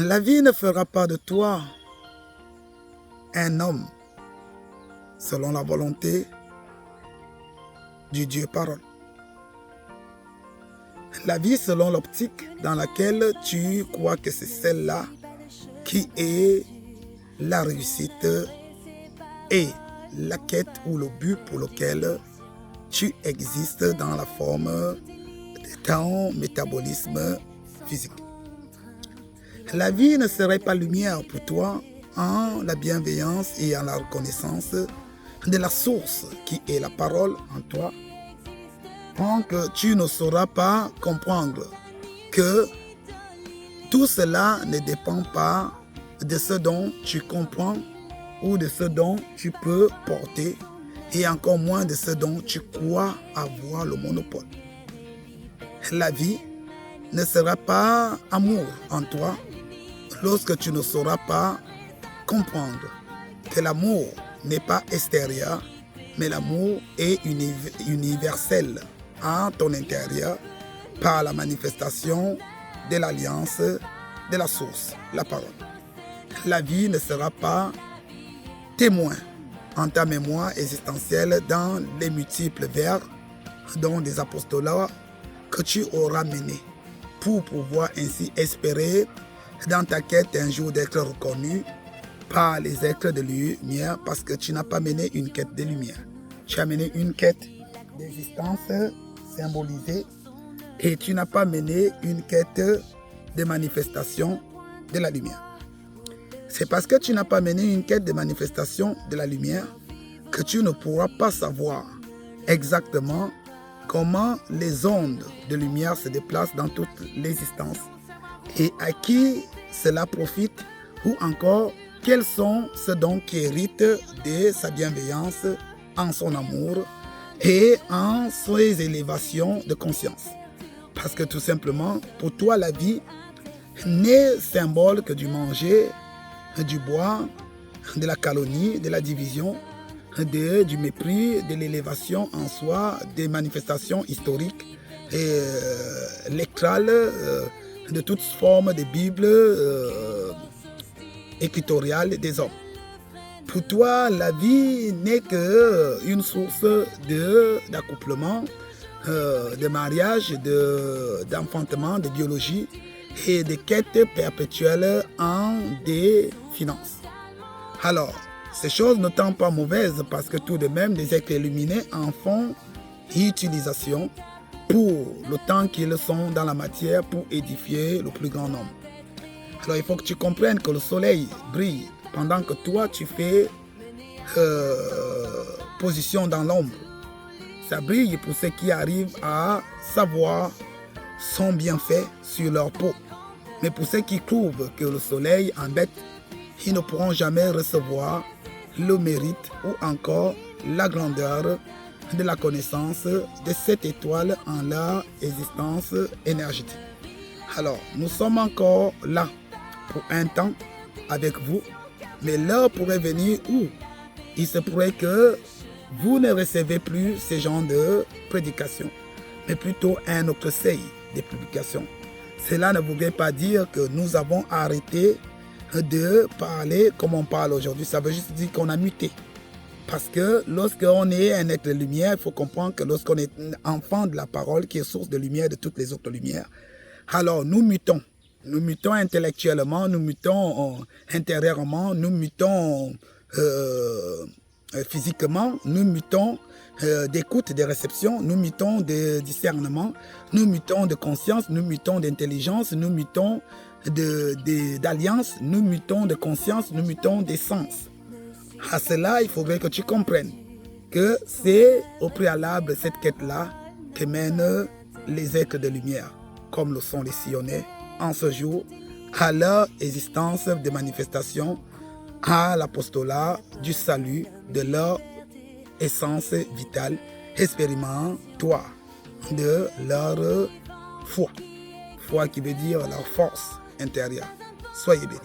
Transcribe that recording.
La vie ne fera pas de toi un homme selon la volonté du Dieu parole. La vie selon l'optique dans laquelle tu crois que c'est celle-là qui est la réussite et la quête ou le but pour lequel tu existes dans la forme de ton métabolisme physique. La vie ne serait pas lumière pour toi en la bienveillance et en la reconnaissance de la source qui est la parole en toi, tant que tu ne sauras pas comprendre que tout cela ne dépend pas de ce dont tu comprends ou de ce dont tu peux porter et encore moins de ce dont tu crois avoir le monopole. La vie ne sera pas amour en toi lorsque tu ne sauras pas comprendre que l'amour n'est pas extérieur, mais l'amour est universel en ton intérieur par la manifestation de l'alliance de la source, la parole. La vie ne sera pas témoin en ta mémoire existentielle dans les multiples vers dont des apostolats que tu auras menés pour pouvoir ainsi espérer dans ta quête un jour d'être reconnu par les êtres de lumière, parce que tu n'as pas mené une quête de lumière. Tu as mené une quête d'existence symbolisée et tu n'as pas mené une quête de manifestation de la lumière. C'est parce que tu n'as pas mené une quête de manifestation de la lumière que tu ne pourras pas savoir exactement comment les ondes de lumière se déplacent dans toute l'existence et à qui cela profite ou encore quels sont ceux dont qui héritent de sa bienveillance en son amour et en ses élévations de conscience. Parce que tout simplement, pour toi, la vie n'est symbole que du manger, du boire, de la calomnie, de la division, du mépris, de l'élévation en soi, des manifestations historiques et lectorales, de toutes formes de Bible écritoriale des hommes. Pour toi, la vie n'est qu'une source d'accouplement, de mariage, d'enfantement, de biologie et de quêtes perpétuelles en des finances. Alors, ces choses ne sont pas mauvaises parce que tout de même, les êtres illuminés en font utilisation pour le temps qu'ils sont dans la matière pour édifier le plus grand nombre. Alors, il faut que tu comprennes que le soleil brille pendant que toi, tu fais position dans l'ombre. Ça brille pour ceux qui arrivent à savoir son bienfait sur leur peau. Mais pour ceux qui trouvent que le soleil embête, ils ne pourront jamais recevoir le mérite ou encore la grandeur de la connaissance de cette étoile en leur existence énergétique. Alors, nous sommes encore là pour un temps avec vous, mais l'heure pourrait venir où il se pourrait que vous ne recevez plus ce genre de prédication, mais plutôt un autre seuil de publication. Cela ne voudrait pas dire que nous avons arrêté de parler comme on parle aujourd'hui. Ça veut juste dire qu'on a muté. Parce que lorsqu'on est un être de lumière, il faut comprendre que lorsqu'on est enfant de la parole qui est source de lumière de toutes les autres lumières, alors nous mutons. Nous mutons intellectuellement, nous mutons intérieurement, nous mutons physiquement, nous mutons d'écoute, de réception, nous mutons de discernement, nous mutons de conscience, nous mutons d'intelligence, nous mutons d'alliance, nous mutons de conscience, nous mutons d'essence. À cela, il faudrait que tu comprennes que c'est au préalable cette quête-là que mènent les êtres de lumière, comme le sont les sillonnés, en ce jour, à leur existence de manifestation, à l'apostolat du salut de leur essence vitale, expérimentoire de leur foi. Foi qui veut dire leur force intérieure. Soyez bénis.